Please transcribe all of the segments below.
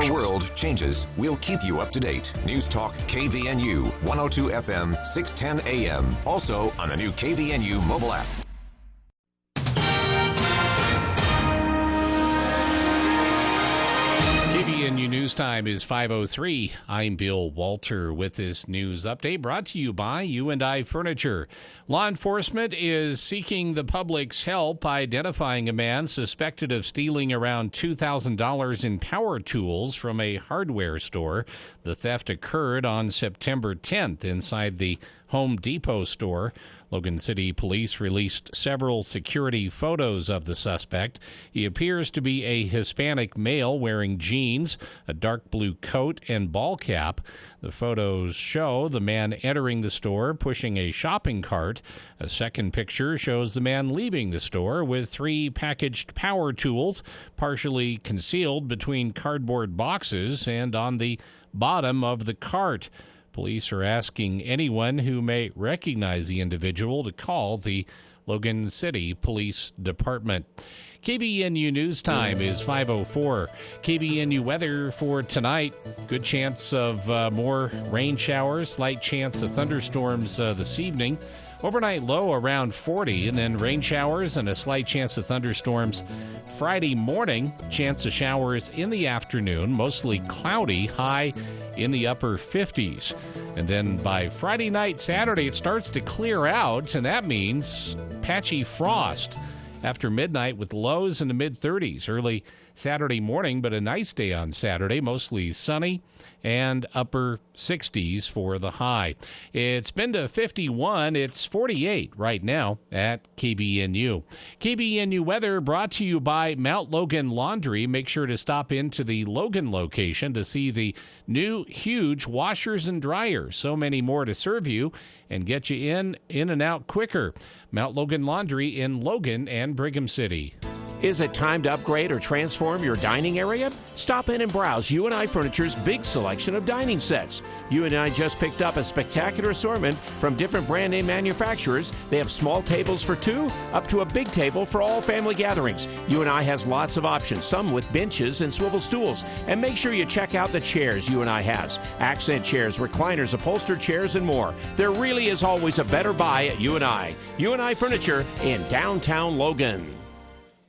The world changes. We'll keep you up to date. News Talk KVNU 102 FM 610 AM. Also on the new KVNU mobile app. KVNU News Time is 5:03. I'm Bill Walter with this news update brought to you by U&I Furniture. Law enforcement is seeking the public's help identifying a man suspected of stealing around $2,000 in power tools from a hardware store. The theft occurred on September 10th inside the Home Depot store. Logan City Police released several security photos of the suspect. He appears to be a Hispanic male wearing jeans, a dark blue coat, and ball cap. The photos show the man entering the store pushing a shopping cart. A second picture shows the man leaving the store with 3 packaged power tools, partially concealed between cardboard boxes and on the bottom of the cart. Police are asking anyone who may recognize the individual to call the Logan City Police Department. KVNU News Time is 5:04. KVNU weather for tonight. Good chance of more rain showers, slight chance of thunderstorms this evening. Overnight low around 40, and then rain showers and a slight chance of thunderstorms Friday morning. Chance of showers in the afternoon, mostly cloudy, high in the upper 50s. And then by Friday night, Saturday, it starts to clear out, and that means patchy frost after midnight with lows in the mid-30s. Early Saturday morning, but a nice day on Saturday, mostly sunny and upper 60s for the high. It's been to 51. It's 48 right now at KBNU. KBNU weather brought to you by Mount Logan Laundry. Make sure to stop into the Logan location to see the new huge washers and dryers. So many more to serve you and get you in and out quicker. Mount Logan Laundry in Logan and Brigham City. Is it time to upgrade or transform your dining area? Stop in and browse U&I Furniture's big selection of dining sets. U&I just picked up a spectacular assortment from different brand name manufacturers. They have small tables for 2 up to a big table for all family gatherings. U&I has lots of options, some with benches and swivel stools. And make sure you check out the chairs U&I has. Accent chairs, recliners, upholstered chairs, and more. There really is always a better buy at U&I. U&I Furniture in downtown Logan.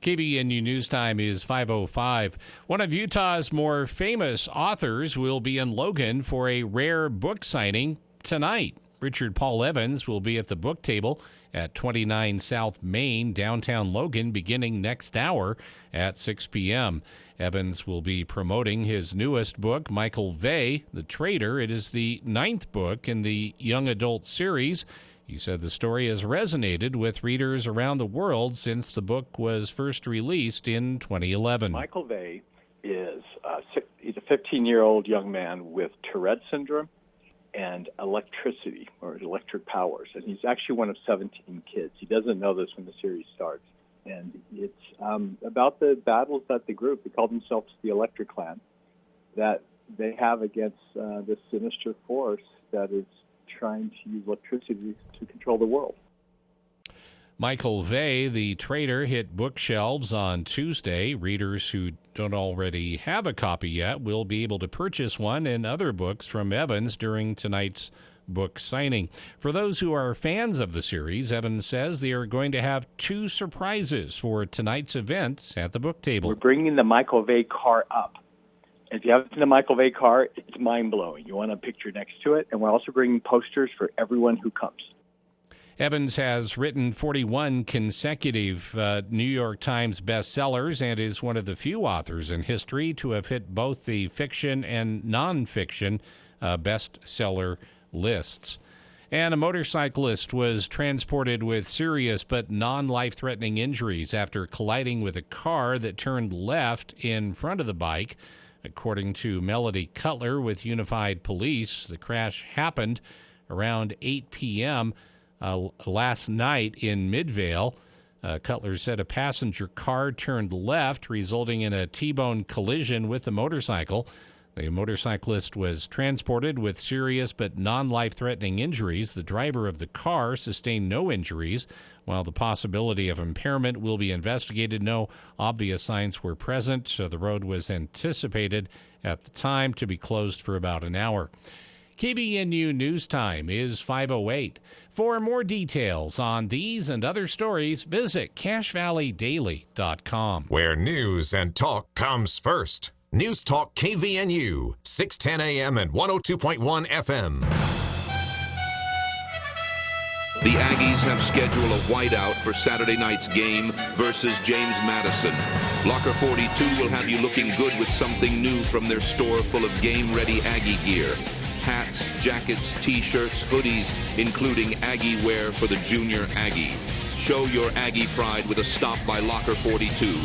KBNU News Time is 5:05. One of Utah's more famous authors will be in Logan for a rare book signing tonight. Richard Paul Evans will be at the book table at 29 South Main, downtown Logan, beginning next hour at 6 p.m. Evans will be promoting his newest book, Michael Vey, The Traitor. It is the 9th book in the young adult series. He said the story has resonated with readers around the world since the book was first released in 2011. Michael Vey he's a 15-year-old young man with Tourette syndrome and electricity, or electric powers. And he's actually one of 17 kids. He doesn't know this when the series starts. And it's about the battles that the group, they call themselves the Electric Clan, that they have against this sinister force that is trying to use electricity to control the world. Michael Vey, The Traitor, hit bookshelves on Tuesday. Readers who don't already have a copy yet will be able to purchase one and other books from Evans during tonight's book signing. For those who are fans of the series, Evans says they are going to have 2 surprises for tonight's event at the book table. We're bringing the Michael Vey car up. If you haven't seen the Michael Vey car, it's mind-blowing. You want a picture next to it. And we're also bringing posters for everyone who comes. Evans has written 41 consecutive New York Times bestsellers and is one of the few authors in history to have hit both the fiction and nonfiction bestseller lists. And a motorcyclist was transported with serious but non-life-threatening injuries after colliding with a car that turned left in front of the bike. According to Melody Cutler with Unified Police, the crash happened around 8 p.m. Last night in Midvale. Cutler said a passenger car turned left, resulting in a T-bone collision with the motorcycle. The motorcyclist was transported with serious but non-life-threatening injuries. The driver of the car sustained no injuries. While the possibility of impairment will be investigated, no obvious signs were present, so the road was anticipated at the time to be closed for about an hour. KVNU News Time is 5:08. For more details on these and other stories, visit CacheValleyDaily.com. Where news and talk comes first. News Talk KVNU, 610 AM and 102.1 FM. The Aggies have scheduled a whiteout for Saturday night's game versus James Madison. Locker 42 will have you looking good with something new from their store full of game-ready Aggie gear. Hats, jackets, T-shirts, hoodies, including Aggie wear for the junior Aggie. Show your Aggie pride with a stop by Locker 42.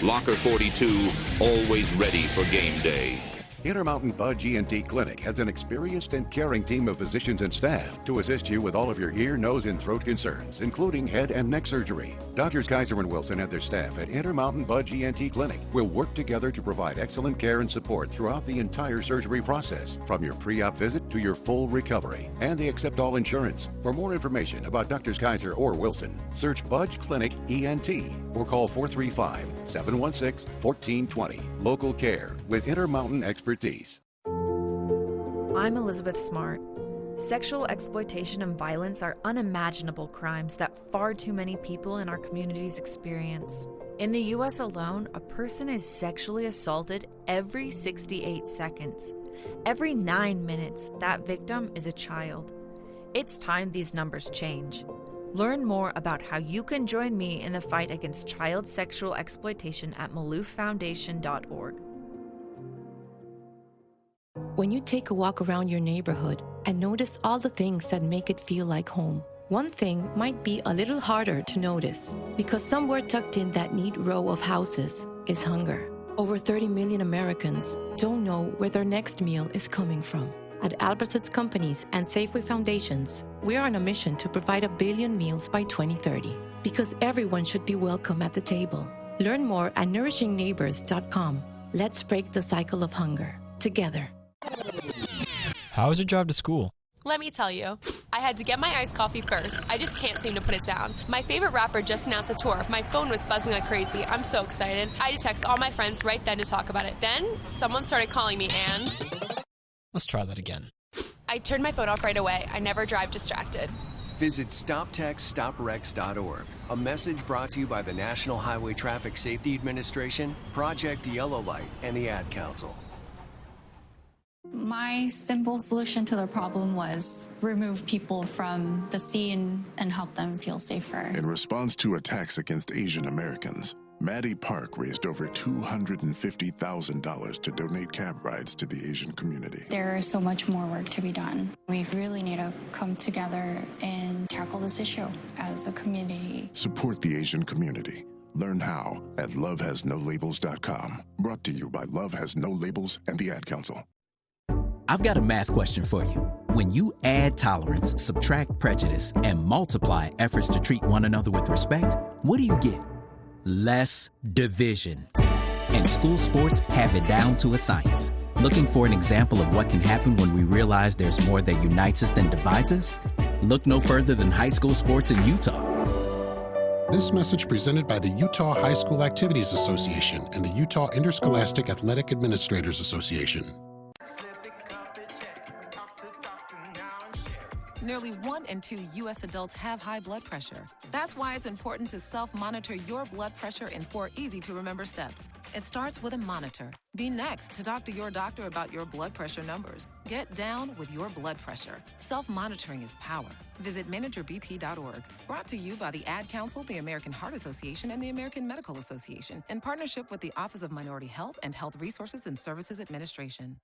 Locker 42, always ready for game day. Intermountain Budge ENT Clinic has an experienced and caring team of physicians and staff to assist you with all of your ear, nose, and throat concerns, including head and neck surgery. Doctors Kaiser and Wilson and their staff at Intermountain Budge ENT Clinic will work together to provide excellent care and support throughout the entire surgery process, from your pre-op visit to your full recovery. And they accept all insurance. For more information about Doctors Kaiser or Wilson, search Budge Clinic ENT or call 435-716-1420. Local care with Intermountain expertise. I'm Elizabeth Smart. Sexual exploitation and violence are unimaginable crimes that far too many people in our communities experience. In the U.S. alone, a person is sexually assaulted every 68 seconds. Every 9 minutes, that victim is a child. It's time these numbers change. Learn more about how you can join me in the fight against child sexual exploitation at malouffoundation.org. When you take a walk around your neighborhood and notice all the things that make it feel like home, one thing might be a little harder to notice because somewhere tucked in that neat row of houses is hunger. Over 30 million Americans don't know where their next meal is coming from. At Albertsons Companies and Safeway Foundations, we are on a mission to provide 1 billion meals by 2030 because everyone should be welcome at the table. Learn more at nourishingneighbors.com. Let's break the cycle of hunger together. How was your drive to school? Let me tell you, I had to get my iced coffee first. I just can't seem to put it down. My favorite rapper just announced a tour. My phone was buzzing like crazy. I'm so excited. I had to text all my friends right then to talk about it. Then, someone started calling me and... Let's try that again. I turned my phone off right away. I never drive distracted. Visit StopTextStopWrecks.org. A message brought to you by the National Highway Traffic Safety Administration, Project Yellow Light, and the Ad Council. My simple solution to the problem was remove people from the scene and help them feel safer. In response to attacks against Asian Americans, Maddie Park raised over $250,000 to donate cab rides to the Asian community. There is so much more work to be done. We really need to come together and tackle this issue as a community. Support the Asian community. Learn how at lovehasnolabels.com. Brought to you by Love Has No Labels and the Ad Council. I've got a math question for you. When you add tolerance, subtract prejudice, and multiply efforts to treat one another with respect, what do you get? Less division. And school sports have it down to a science. Looking for an example of what can happen when we realize there's more that unites us than divides us? Look no further than high school sports in Utah. This message presented by the Utah High School Activities Association and the Utah Interscholastic Athletic Administrators Association. Nearly 1 in 2 U.S. adults have high blood pressure. That's why it's important to self-monitor your blood pressure in 4 easy-to-remember steps. It starts with a monitor. Be next to talk to your doctor about your blood pressure numbers. Get down with your blood pressure. Self-monitoring is power. Visit managerbp.org. Brought to you by the Ad Council, the American Heart Association, and the American Medical Association, in partnership with the Office of Minority Health and Health Resources and Services Administration.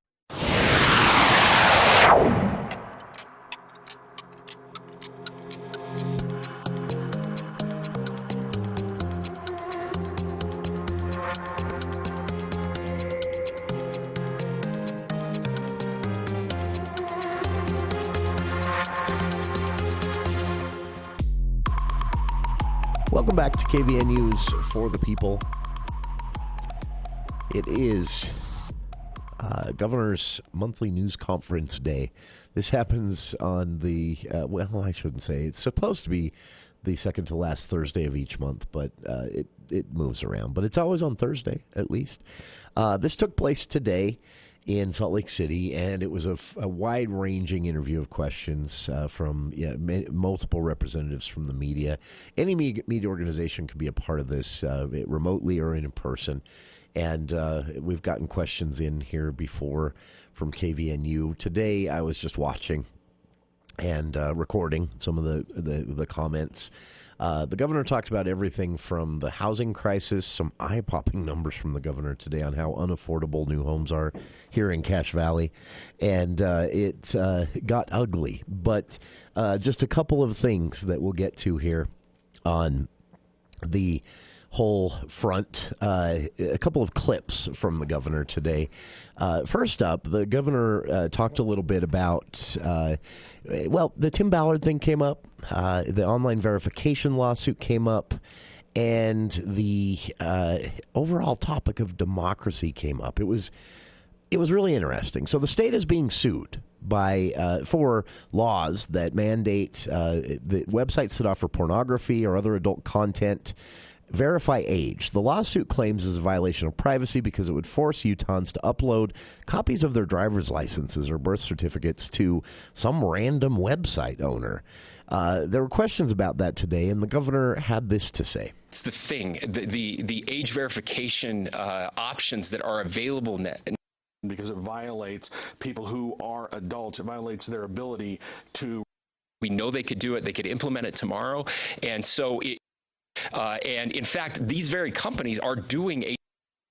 Welcome back to KVN News for the People. It is Governor's monthly news conference day. This happens on the, I shouldn't say. It's supposed to be the second to last Thursday of each month, but it moves around. But it's always on Thursday, at least. This took place today in Salt Lake City, and it was a wide-ranging interview of questions from multiple representatives from the media. Any media organization could be a part of this, remotely or in person. And we've gotten questions in here before from KVNU. Today, I was just watching and recording some of the comments. The governor talked about everything from the housing crisis, some eye-popping numbers from the governor today on how unaffordable new homes are here in Cache Valley. And it got ugly. But just a couple of things that we'll get to here on the whole front. A couple of clips from the governor today. First up, the governor talked a little bit about, the Tim Ballard thing came up, the online verification lawsuit came up, and the overall topic of democracy came up. It was really interesting. So the state is being sued for laws that mandate the websites that offer pornography or other adult content verify age. The lawsuit claims is a violation of privacy because it would force Utahns to upload copies of their driver's licenses or birth certificates to some random website owner. There were questions about that today, and the governor had this to say. It's the thing, the age verification options that are available now. Because it violates people who are adults. It violates their ability to. We know they could do it. They could implement it tomorrow. And so and in fact, these very companies are doing age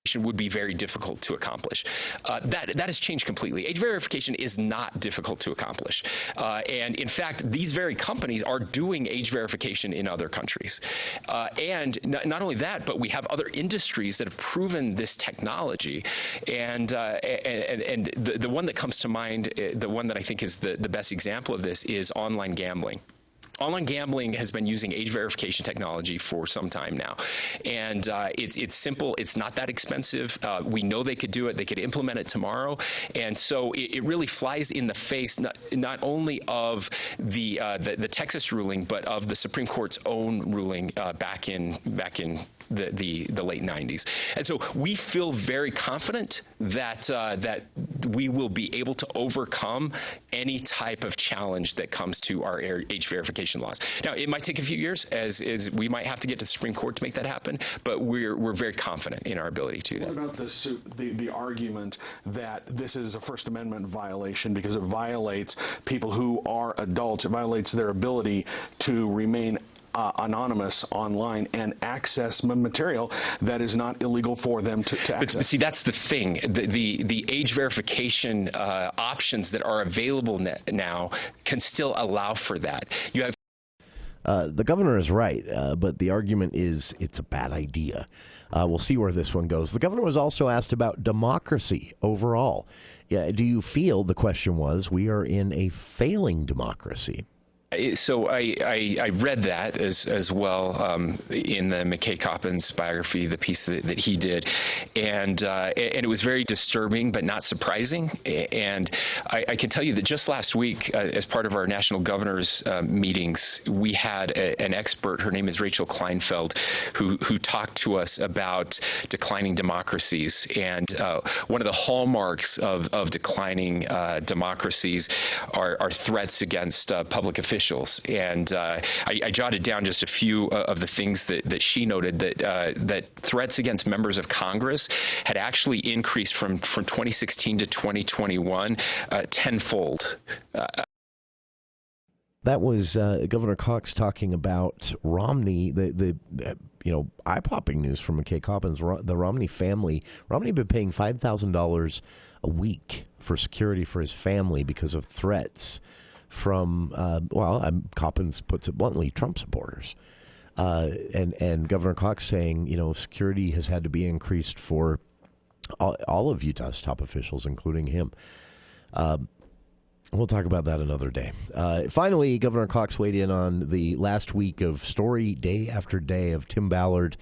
verification would be very difficult to accomplish. That has changed completely. Age verification is not difficult to accomplish. And in fact, these very companies are doing age verification in other countries. And not only that, but we have other industries that have proven this technology. And the one that comes to mind, the one that I think is the best example of this is online gambling. Online gambling has been using age verification technology for some time now. And it's simple. It's not that expensive. We know they could do it. They could implement it tomorrow. And so it really flies in the face not only of the Texas ruling, but of the Supreme Court's own ruling back in the late 90s. And so we feel very confident that we will be able to overcome any type of challenge that comes to our age verification laws. Now, it might take a few years, as we might have to get to the Supreme Court to make that happen, but we're very confident in our ability to do that. What about the argument that this is a First Amendment violation because it violates people who are adults? It violates their ability to remain anonymous online and access material that is not illegal for them to access. But see, that's the thing. The age verification options that are available now can still allow for that. You have. The governor is right, but the argument is it's a bad idea. We'll see where this one goes. The governor was also asked about democracy overall. Do you feel, the question was, we are in a failing democracy? So I read that as well in the McKay Coppins biography, the piece that he did, and it was very disturbing but not surprising. And I can tell you that just last week, as part of our national governors meetings, we had an expert. Her name is Rachel Kleinfeld, who talked to us about declining democracies. And one of the hallmarks of declining democracies are threats against public officials. And I jotted down just a few of the things that she noted, that threats against members of Congress had actually increased from 2016 to 2021 tenfold. That was Governor Cox talking about Romney, the eye-popping news from McKay Coppins. The Romney family, Romney had been paying $5,000 a week for security for his family because of threats from, Coppins puts it bluntly, Trump supporters. And Governor Cox saying, security has had to be increased for all of Utah's top officials, including him. We'll talk about that another day. Finally, Governor Cox weighed in on the last week of story day after day of Tim Ballard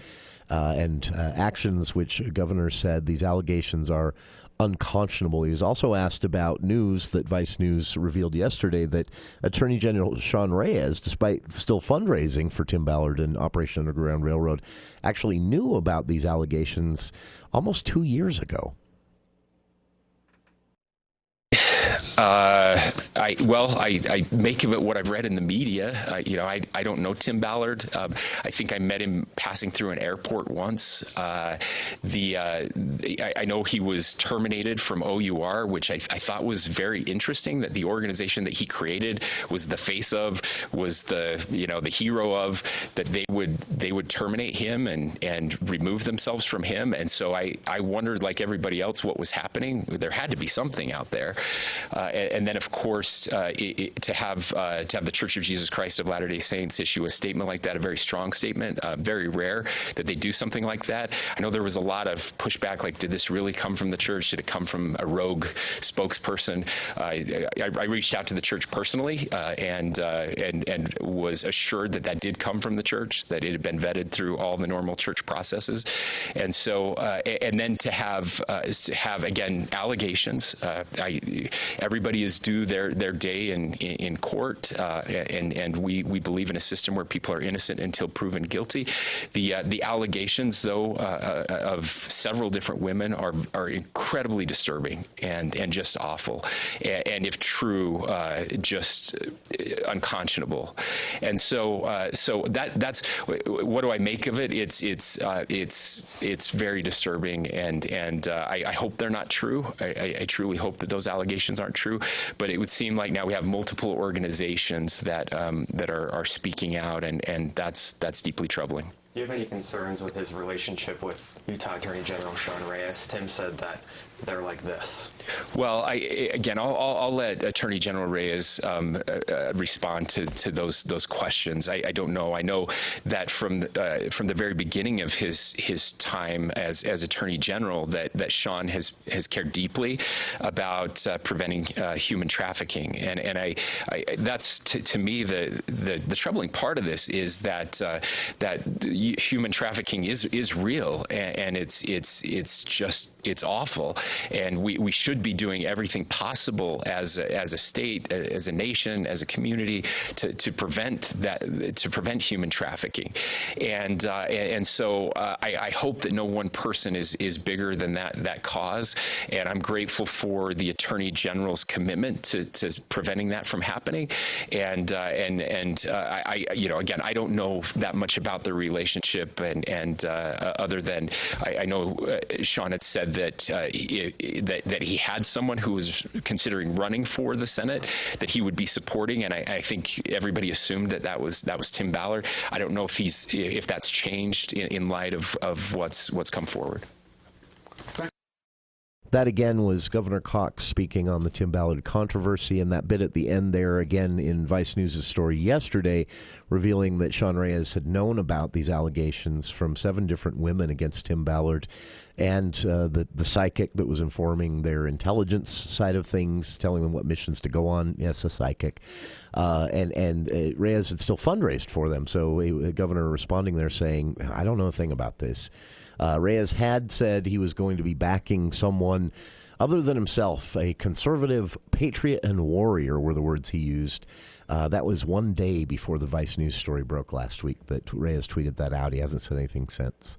and actions which governor said these allegations are unconscionable. He was also asked about news that Vice News revealed yesterday that Attorney General Sean Reyes, despite still fundraising for Tim Ballard and Operation Underground Railroad, actually knew about these allegations almost 2 years ago. I make of it what I've read in the media. I don't know Tim Ballard. I think I met him passing through an airport once. I know he was terminated from OUR, which I thought was very interesting, that the organization that he created was the face of, was the hero of, that they would terminate him and remove themselves from him. And so I wondered, like everybody else, what was happening. There had to be something out there. And then, of course, to have the Church of Jesus Christ of Latter-day Saints issue a statement like that, a very strong statement, very rare that they do something like that. I know there was a lot of pushback, like, did this really come from the church? Did it come from a rogue spokesperson? I reached out to the church personally and was assured that did come from the church, that it had been vetted through all the normal church processes. And so, and then to have again, allegations. Everybody is due their day in court, and we believe in a system where people are innocent until proven guilty. The allegations, though, of several different women are incredibly disturbing and just awful, and if true, just unconscionable. And so that's what do I make of it? It's very disturbing, and I hope they're not true. I truly hope that those allegations aren't true, but it would seem like now we have multiple organizations that are speaking out, and that's deeply troubling. Do you have any concerns with his relationship with Utah Attorney General Sean Reyes? Tim said that they're like this. Well, I'll let Attorney General Reyes respond to those questions. I don't know. I know that from the very beginning of his time as Attorney General, that Sean has cared deeply about preventing human trafficking, and I that's to me the troubling part of this is that human trafficking is real, and it's awful, and we should be doing everything possible as a state, as a nation, as a community to prevent human trafficking, and so I hope that no one person is bigger than that cause, and I'm grateful for the Attorney General's commitment to preventing that from happening, and I again, I don't know that much about the relationship, and other than I know Sean had said that he had someone who was considering running for the Senate that he would be supporting, and I think everybody assumed that was Tim Ballard. I don't know if that's changed in light of what's come forward. That again was Governor Cox speaking on the Tim Ballard controversy, and that bit at the end there again in Vice News' story yesterday, revealing that Sean Reyes had known about these allegations from 7 different women against Tim Ballard, and the psychic that was informing their intelligence side of things, telling them what missions to go on. Yes, a psychic. And Reyes had still fundraised for them, so the governor responding there saying, I don't know a thing about this. Reyes had said he was going to be backing someone other than himself, a conservative patriot and warrior were the words he used. That was one day before the Vice News story broke last week that Reyes tweeted that out. He hasn't said anything since.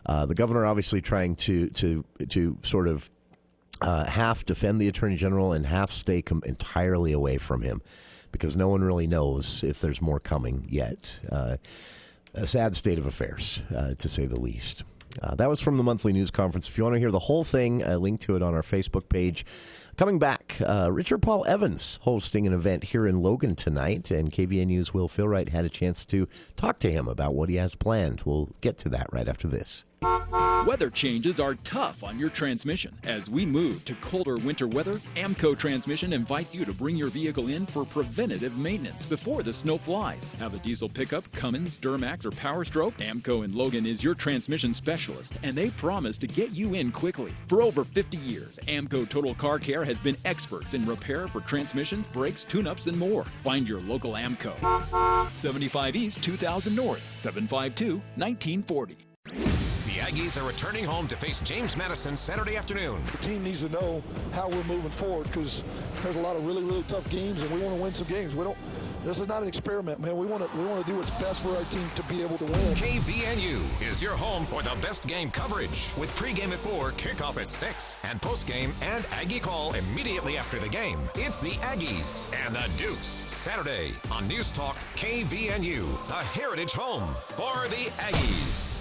The governor obviously trying to sort of half defend the Attorney General and half stay entirely away from him, because no one really knows if there's more coming yet. A sad state of affairs, to say the least. That was from the monthly news conference. If you want to hear the whole thing, a link to it on our Facebook page. Coming back, Richard Paul Evans hosting an event here in Logan tonight, and KVNU's Will Philwright had a chance to talk to him about what he has planned. We'll get to that right after this. Weather changes are tough on your transmission. As we move to colder winter weather, AMCO Transmission invites you to bring your vehicle in for preventative maintenance before the snow flies. Have a diesel pickup, Cummins, Duramax, or Power Stroke? AMCO in Logan is your transmission specialist, and they promise to get you in quickly. For over 50 years, AMCO Total Car Care has been experts in repair for transmissions, brakes, tune-ups, and more. Find your local AMCO. 75 East, 2000 North, 752-1940. The Aggies are returning home to face James Madison Saturday afternoon. The team needs to know how we're moving forward because there's a lot of really, really tough games, and we want to win some games. This is not an experiment, man. We want to do what's best for our team to be able to win. KVNU is your home for the best game coverage with pregame at 4, kickoff at 6, and postgame and Aggie Call immediately after the game. It's the Aggies and the Dukes Saturday on News Talk KVNU, the heritage home for the Aggies.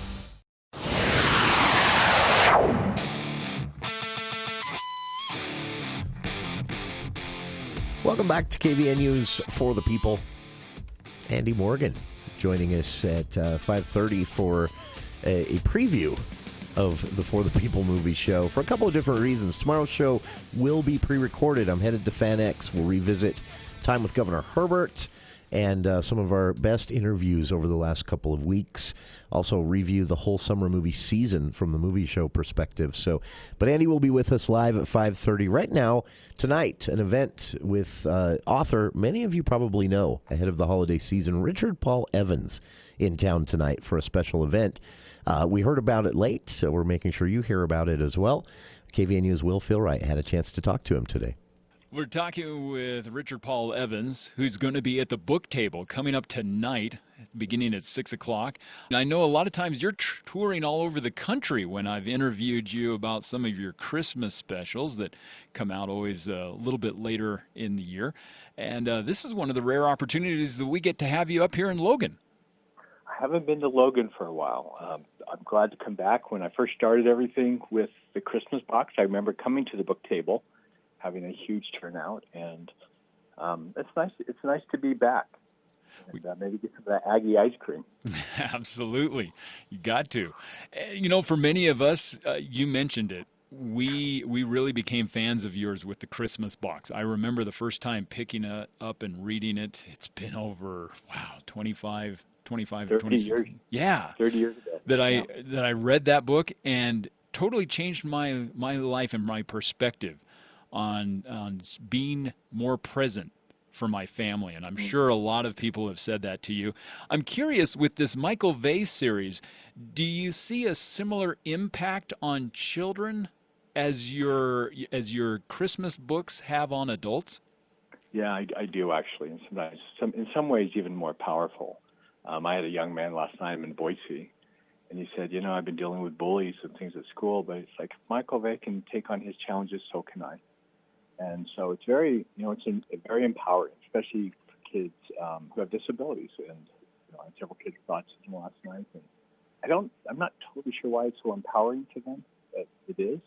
Welcome back to KVNU's For the People. Andy Morgan joining us at 5:30 for a preview of the For the People movie show for a couple of different reasons. Tomorrow's show will be pre-recorded. I'm headed to FanX. We'll revisit time with Governor Herbert and some of our best interviews over the last couple of weeks. Also review the whole summer movie season from the movie show perspective. But Andy will be with us live at 5:30. Right now, tonight, an event with author many of you probably know ahead of the holiday season, Richard Paul Evans, in town tonight for a special event. We heard about it late, so we're making sure you hear about it as well. KVNU's Will Philwright had a chance to talk to him today. We're talking with Richard Paul Evans, who's going to be at the book table coming up tonight, beginning at 6 o'clock. And I know a lot of times you're touring all over the country when I've interviewed you about some of your Christmas specials that come out always a little bit later in the year. And this is one of the rare opportunities that we get to have you up here in Logan. I haven't been to Logan for a while. I'm glad to come back. When I first started everything with the Christmas box, I remember coming to the book table, having a huge turnout, and it's nice. It's nice to be back. And, maybe get some of that Aggie ice cream. Absolutely, you got to. You know, for many of us, you mentioned it. We really became fans of yours with the Christmas box. I remember the first time picking it up and reading it. It's been over 25 to 26 years. Yeah, 30 years ago. That I read that book and totally changed my life and my perspective on being more present for my family, and I'm sure a lot of people have said that to you. I'm curious, with this Michael Vey series, do you see a similar impact on children as your Christmas books have on adults? Yeah, I do actually. In some ways, even more powerful. I had a young man last night in Boise, and he said, I've been dealing with bullies and things at school, but it's like, if Michael Vey can take on his challenges, so can I. And so it's very, it's very empowering, especially for kids who have disabilities. And I had several kids with autism last night, and I'm not totally sure why it's so empowering to them, but it is.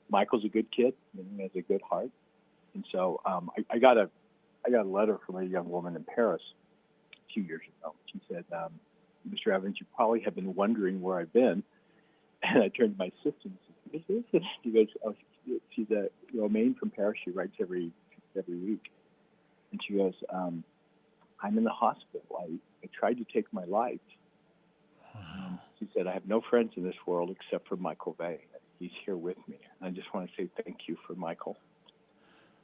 Michael's a good kid, he has a good heart, and so I got a letter from a young woman in Paris a few years ago. She said, "Mr. Evans, you probably have been wondering where I've been." And I turned to my sister and said, "Who's this?" She goes, "Oh, she's a Romaine from Paris. She writes every week." And she goes, "I'm in the hospital. I tried to take my life." She said, "I have no friends in this world except for Michael Vey. He's here with me. I just want to say thank you for Michael."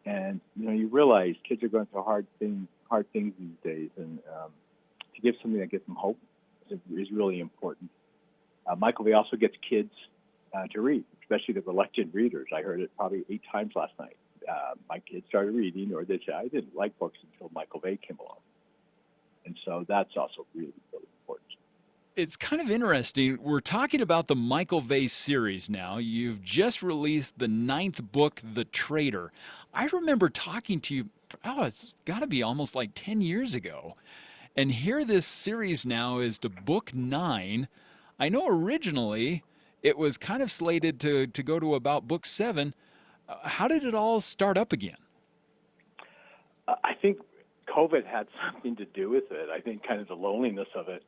And you realize kids are going through hard things these days, and to give something that gives them hope is really important. Michael Vey also gets kids to read, especially the reluctant readers. I heard it probably 8 times last night. My kids started reading, or they said, "I didn't like books until Michael Vey came along." And so that's also really, really important. It's kind of interesting. We're talking about the Michael Vey series now. You've just released the 9th book, The Traitor. I remember talking to you, it's got to be almost like 10 years ago. And here this series now is to book 9. I know originally it was kind of slated to go to about book 7. How did it all start up again? I think COVID had something to do with it. I think kind of the loneliness of it.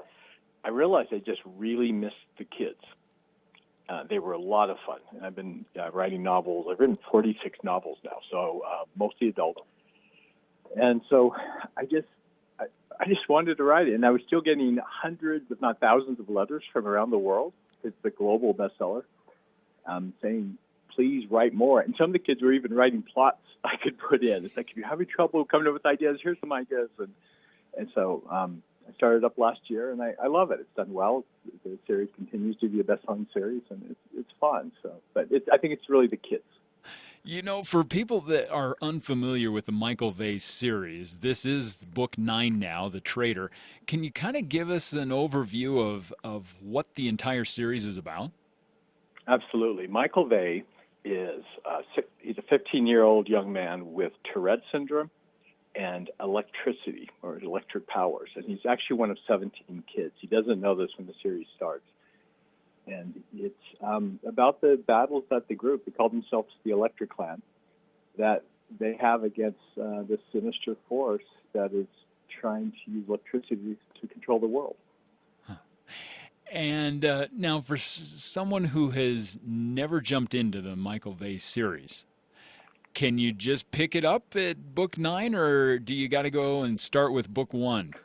I realized I just really missed the kids. They were a lot of fun. And I've been writing novels. I've written 46 novels now, so mostly adult. And so I just wanted to write it. And I was still getting hundreds, if not thousands, of letters from around the world. It's the global bestseller, saying, "Please write more." And some of the kids were even writing plots I could put in. It's like, if you're having trouble coming up with ideas, here's some ideas. And so I started up last year, and I love it. It's done well. The series continues to be a best-selling series, and it's fun. So, but I think it's really the kids. You know, for people that are unfamiliar with the Michael Vay series, this is book 9 now, The Traitor. Can you kind of give us an overview of what the entire series is about? Absolutely. Michael Vay he's a 15-year-old young man with Tourette syndrome and electricity, or electric powers. And he's actually one of 17 kids. He doesn't know this when the series starts. And it's about the battles that the group, they call themselves the Electric Clan, that they have against this sinister force that is trying to use electricity to control the world. And now, for someone who has never jumped into the Michael Vay series, can you just pick it up at book 9, or do you got to go and start with book 1?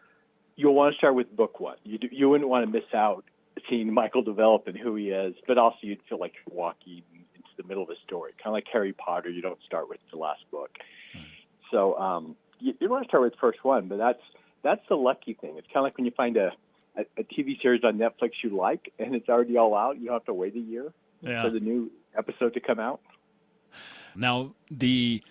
You'll want to start with book 1. You wouldn't want to miss out seeing Michael develop and who he is, but also you'd feel like you're walking into the middle of a story, kind of like Harry Potter. You don't start with the last book. So you want to start with the first one, but that's the lucky thing. It's kind of like when you find a TV series on Netflix you like, and it's already all out. You don't have to wait a year for the new episode to come out. Now, the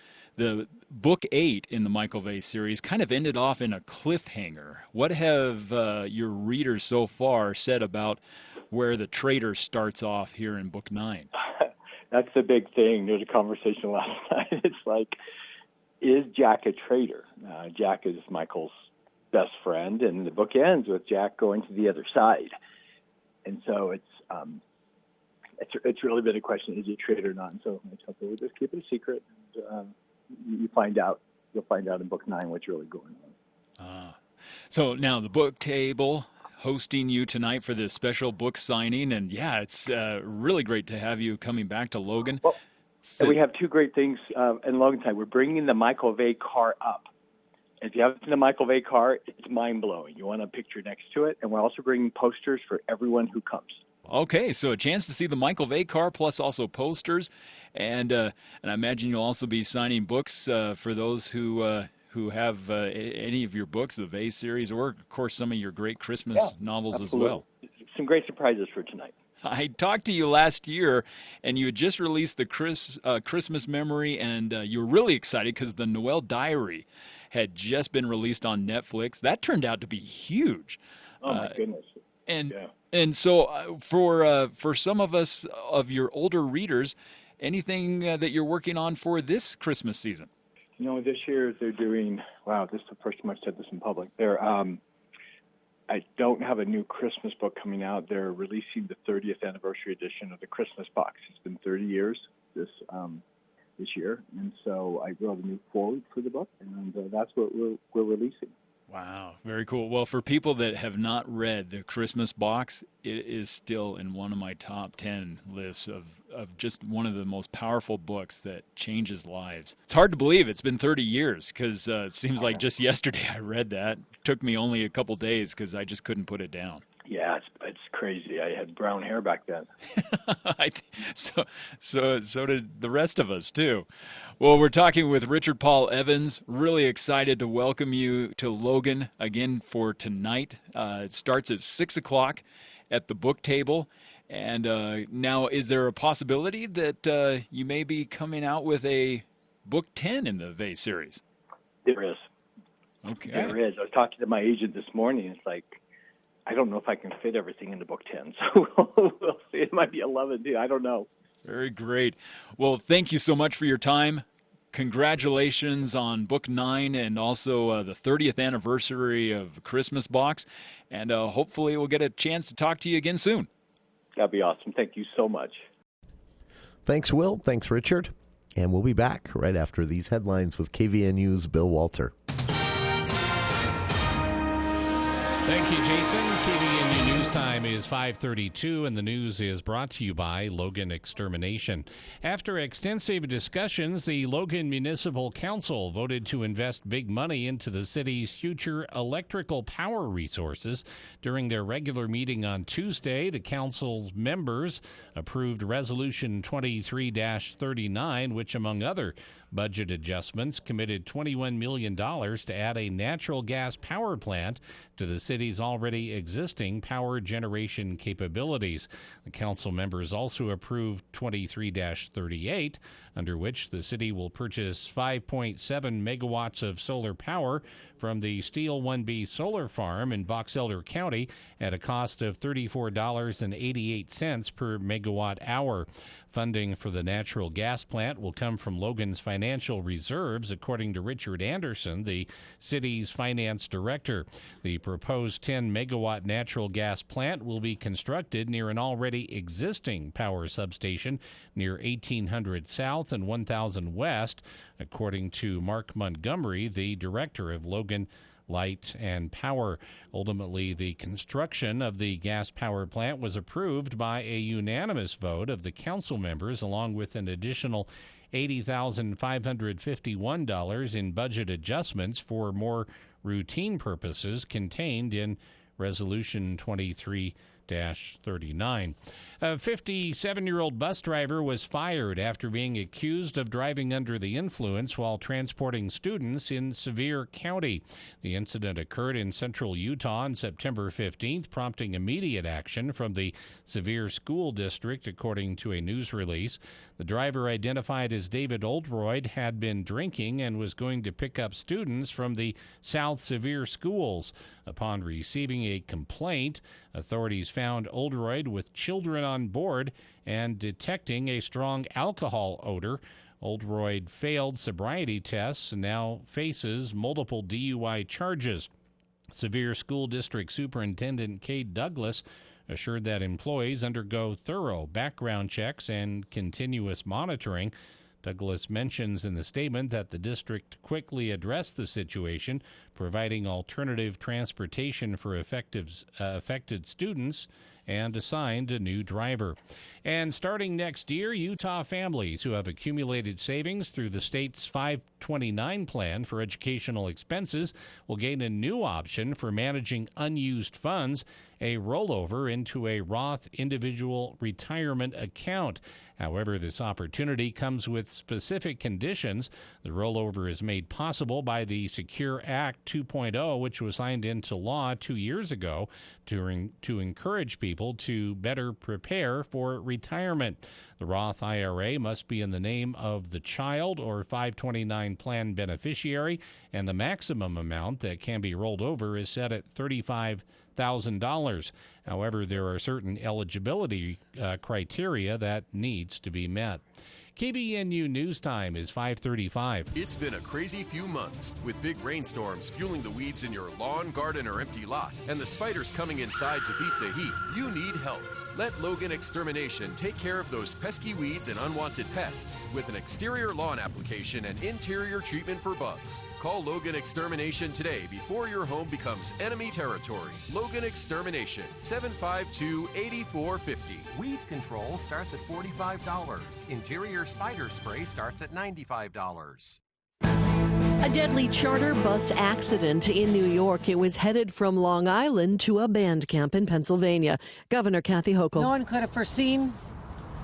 book 8 in the Michael Vay series kind of ended off in a cliffhanger. What have your readers so far said about where The Traitor starts off here in book 9? That's the big thing. There was a conversation last night. It's like, is Jack a traitor? Jack is Michael's best friend, and the book ends with Jack going to the other side. And so it's really been a question: is he a traitor or not? And so I tell people, just keep it a secret. And, you'll find out in book 9 what's really going on. So now the book table hosting you tonight for this special book signing, and it's really great to have you coming back to Logan. Well, and we have two great things in Logan tonight. We're bringing the Michael Vay car up. If you haven't seen the Michael Vay car, it's mind-blowing. You want a picture next to it, and we're also bringing posters for everyone who comes. Okay, so a chance to see the Michael Vay car, plus also posters, and I imagine you'll also be signing books for those who have any of your books, the Vay series, or of course some of your great Christmas novels absolutely. as well. Some great surprises for tonight. I talked to you last year, and you had just released the Christmas Memory, and you were really excited because the Noel Diary had just been released on Netflix. That turned out to be huge. Oh my goodness! And so for some of us of your older readers, anything that you're working on for this Christmas season? You know, this year they're doing. Wow, this is the first time I've said this in public. I don't have a new Christmas book coming out. They're releasing the 30th anniversary edition of the Christmas box. It's been 30 years this year, and so I wrote a new foreword for the book, and that's what we're releasing. Wow, very cool. Well, for people that have not read the Christmas box, it is still in one of my top 10 lists of just one of the most powerful books that changes lives. It's hard to believe it's been 30 years because it seems like just yesterday I read that. It took me only a couple days because I just couldn't put it down. Yeah, it's crazy. I had brown hair back then. So did the rest of us, too. Well, we're talking with Richard Paul Evans. Really excited to welcome you to Logan again for tonight. It starts at 6 o'clock at the book table. And now, is there a possibility that you may be coming out with a book 10 in the Vay series? There is. Okay. There is. I was talking to my agent this morning. It's like, I don't know if I can fit everything into book 10, so we'll see. It might be 11, too. I don't know. Very great. Well, thank you so much for your time. Congratulations on book 9 and also the 30th anniversary of Christmas Box. And hopefully we'll get a chance to talk to you again soon. That'd be awesome. Thank you so much. Thanks, Will. Thanks, Richard. And we'll be back right after these headlines with KVNU's Bill Walter. Thank you, Jason. KVNU News Time is 5:32, and the news is brought to you by Logan Extermination. After extensive discussions, the Logan Municipal Council voted to invest big money into the city's future electrical power resources. During their regular meeting on Tuesday, the council's members approved Resolution 23-39, which, among other Budget adjustments committed $21 million to add a natural gas power plant to the city's already existing power generation capabilities. The council members also approved 23-38, under which the city will purchase 5.7 megawatts of solar power from the Steel 1B solar farm in Box Elder County at a cost of $34.88 per megawatt hour. Funding for the natural gas plant will come from Logan's financial reserves, according to Richard Anderson, the city's finance director. The proposed 10-megawatt natural gas plant will be constructed near an already existing power substation near 1800 South and 1000 West, according to Mark Montgomery, the director of Logan Light and Power. Ultimately, the construction of the gas power plant was approved by a unanimous vote of the council members, along with an additional $80,551 in budget adjustments for more routine purposes contained in Resolution 23-39. A 57-year-old bus driver was fired after being accused of driving under the influence while transporting students in Sevier County. The incident occurred in central Utah on September 15th, prompting immediate action from the Sevier School District, according to a news release. The driver, identified as David Oldroyd, had been drinking and was going to pick up students from the South Sevier schools. Upon receiving a complaint, authorities found Oldroyd with children on board and detecting a strong alcohol odor. Oldroyd failed sobriety tests and now faces multiple DUI charges. Sevier School District Superintendent Cade Douglas assured that employees undergo thorough background checks and continuous monitoring. Douglas mentions in the statement that the district quickly addressed the situation, providing alternative transportation for affected students and assigned a new driver. And starting next year, Utah families who have accumulated savings through the state's 529 plan for educational expenses will gain a new option for managing unused funds, a rollover into a Roth individual retirement account. However, this opportunity comes with specific conditions. The rollover is made possible by the Secure Act 2.0, which was signed into law 2 years ago to encourage people to better prepare for retirement. The Roth IRA must be in the name of the child or 529 plan beneficiary, and the maximum amount that can be rolled over is set at $35,000. However, there are certain eligibility criteria that needs to be met. KBNU News Time is 5:35. It's been a crazy few months with big rainstorms fueling the weeds in your lawn, garden, or empty lot, and the spiders coming inside to beat the heat. You need help. Let Logan Extermination take care of those pesky weeds and unwanted pests with an exterior lawn application and interior treatment for bugs. Call Logan Extermination today before your home becomes enemy territory. Logan Extermination, 752-8450. Weed control starts at $45. Interior spider spray starts at $95. A deadly charter bus accident in New York. It was headed from Long Island to a band camp in Pennsylvania. Governor Kathy Hochul. No one could have foreseen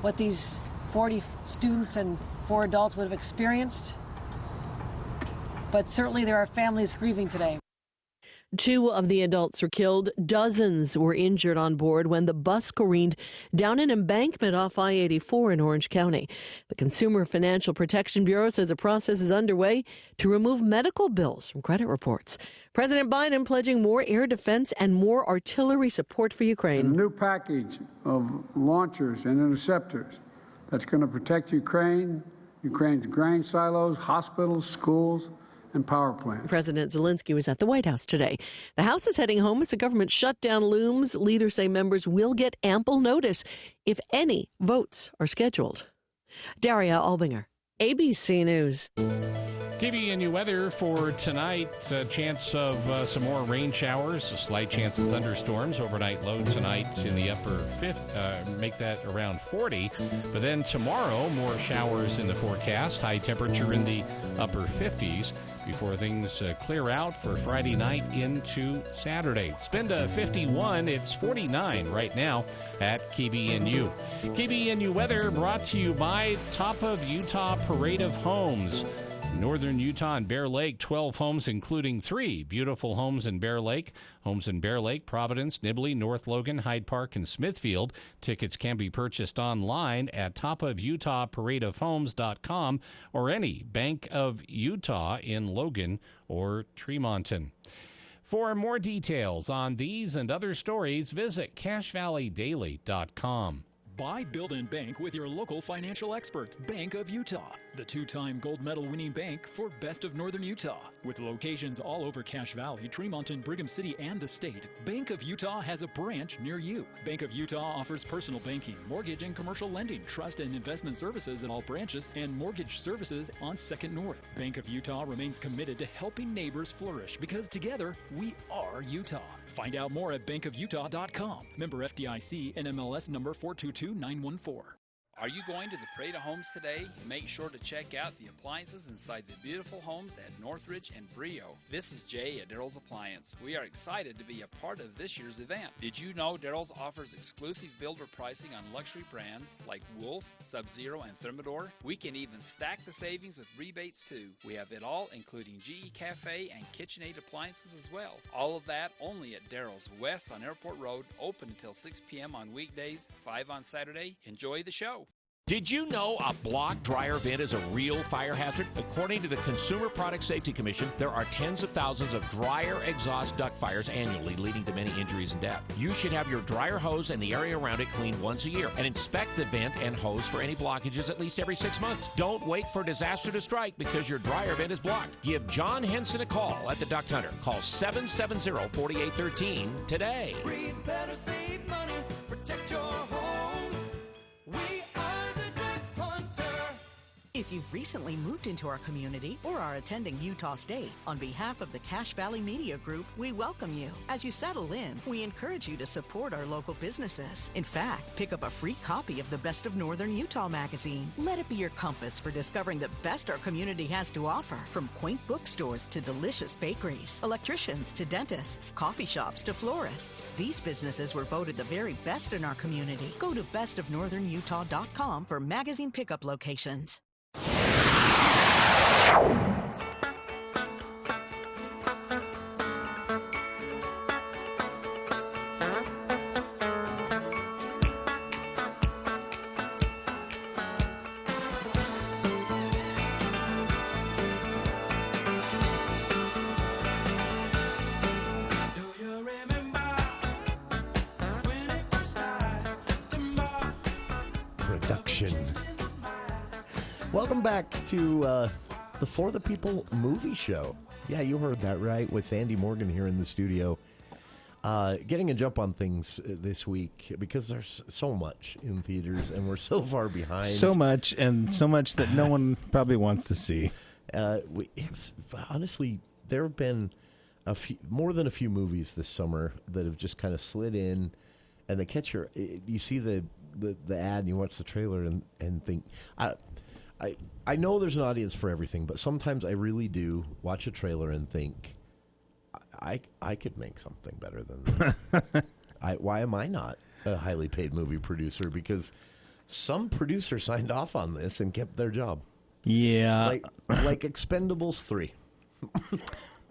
what these 40 students and 4 adults would have experienced, but certainly there are families grieving today. 2 of the adults were killed. Dozens were injured on board when the bus careened down an embankment off I-84 in Orange County. The Consumer Financial Protection Bureau says a process is underway to remove medical bills from credit reports. President Biden pledging more air defense and more artillery support for Ukraine. A new package of launchers and interceptors that's going to protect Ukraine's grain silos, hospitals, schools, and power plants. President Zelensky was at the White House today. The House is heading home as the government shutdown looms. Leaders say members will get ample notice if any votes are scheduled. Daria Albinger, ABC News. KVNU weather for tonight, a chance of some more rain showers, a slight chance of thunderstorms. Overnight low tonight in the upper 50, make that around 40. But then tomorrow, more showers in the forecast, high temperature in the upper 50s before things clear out for Friday night into Saturday. It's been to 51. It's 49 right now at KVNU. KVNU weather brought to you by Top of Utah Parade of Homes. Northern Utah and Bear Lake, 12 homes, including 3 beautiful homes in Bear Lake. Homes in Bear Lake, Providence, Nibley, North Logan, Hyde Park, and Smithfield. Tickets can be purchased online at topofutahparadeofhomes.com or any Bank of Utah in Logan or Tremonton. For more details on these and other stories, visit cachevalleydaily.com. Buy, build, and bank with your local financial experts, Bank of Utah, the 2-time gold medal winning bank for Best of Northern Utah. With locations all over Cache Valley, Tremonton, Brigham City, and the state, Bank of Utah has a branch near you. Bank of Utah offers personal banking, mortgage and commercial lending, trust and investment services at all branches, and mortgage services on 2nd North. Bank of Utah remains committed to helping neighbors flourish because together we are Utah. Find out more at bankofutah.com. Member FDIC, NMLS number 422914. Are you going to the Parade of Homes today? Make sure to check out the appliances inside the beautiful homes at Northridge and Brio. This is Jay at Daryl's Appliance. We are excited to be a part of this year's event. Did you know Daryl's offers exclusive builder pricing on luxury brands like Wolf, Sub-Zero, and Thermador? We can even stack the savings with rebates too. We have it all, including GE Cafe and KitchenAid appliances as well. All of that only at Daryl's West on Airport Road, open until 6 p.m. on weekdays, 5 on Saturday. Enjoy the show. Did you know a block dryer vent is a real fire hazard? According to the Consumer Product Safety Commission, there are tens of thousands of dryer exhaust duct fires annually, leading to many injuries and death. You should have your dryer hose and the area around it cleaned once a year and inspect the vent and hose for any blockages at least every 6 months. Don't wait for disaster to strike because your dryer vent is blocked. Give John Henson a call at the Duct Hunter. Call 770-4813 today. Breathe better, save money, protect your home. We are the Duct Hunter. If you've recently moved into our community or are attending Utah State, on behalf of the Cache Valley Media Group, we welcome you. As you settle in, we encourage you to support our local businesses. In fact, pick up a free copy of the Best of Northern Utah magazine. Let it be your compass for discovering the best our community has to offer. From quaint bookstores to delicious bakeries, electricians to dentists, coffee shops to florists. These businesses were voted the very best in our community. Go to bestofnorthernutah.com for magazine pickup locations. Production. Welcome back to the For the People movie show. Yeah, you heard that right, with Andy Morgan here in the studio. Getting a jump on things this week because there's so much in theaters and we're so far behind. So much, and so much that no one probably wants to see. Honestly, there have been more than a few movies this summer that have just kind of slid in, and they catch your. You see the ad and you watch the trailer and think, I know there's an audience for everything, but sometimes I really do watch a trailer and think, I could make something better than this. Why am I not a highly paid movie producer? Because some producer signed off on this and kept their job. Yeah. Like Expendables 3.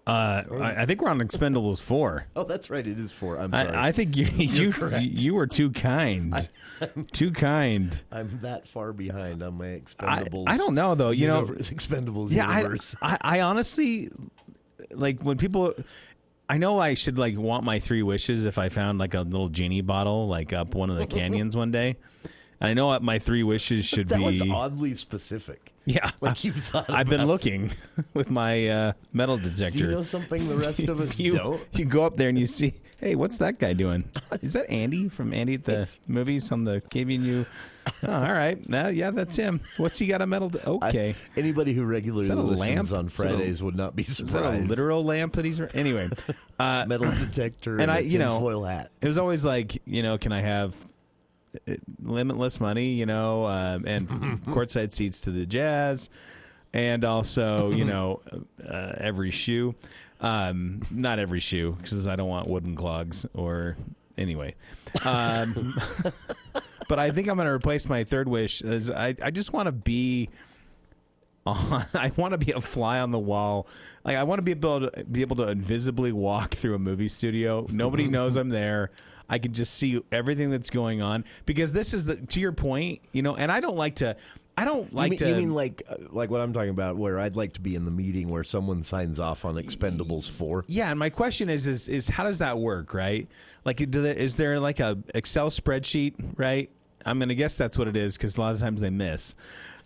I think we're on Expendables 4. Oh, that's right. It is 4. I'm sorry. I think you were too kind. Too kind. I'm that far behind on my Expendables. I don't know, though. Expendables universe. I honestly, like, when people... I know I should, want my 3 wishes if I found, a little genie bottle, up one of the canyons one day. And I know what my 3 wishes should that be. was oddly specific. Yeah. Like you thought I've been about looking with my metal detector. Do you know something the rest of us don't? You go up there and you see, hey, what's that guy doing? Is that Andy from Andy at the movies on the giving you? Oh, all right. Yeah, that's him. What's he got a metal? Okay. Anybody who regularly listens on Fridays would not be surprised. Is that a literal lamp that he's... Anyway. Metal detector and a tinfoil hat. It was always like, can I have limitless money, and courtside seats to the Jazz, and also, every shoe. Not every shoe, because I don't want wooden clogs or... Anyway. But I think I'm going to replace my third wish. As I just want to be I want to be a fly on the wall. Like I want to be able to invisibly walk through a movie studio. Nobody knows I'm there. I can just see everything that's going on, because this is to your point, and I don't like to. You mean like what I'm talking about, where I'd like to be in the meeting where someone signs off on Expendables 4? Yeah, and my question is how does that work, right? Like, is there like a Excel spreadsheet, right? I'm going to guess that's what it is, because a lot of times they miss.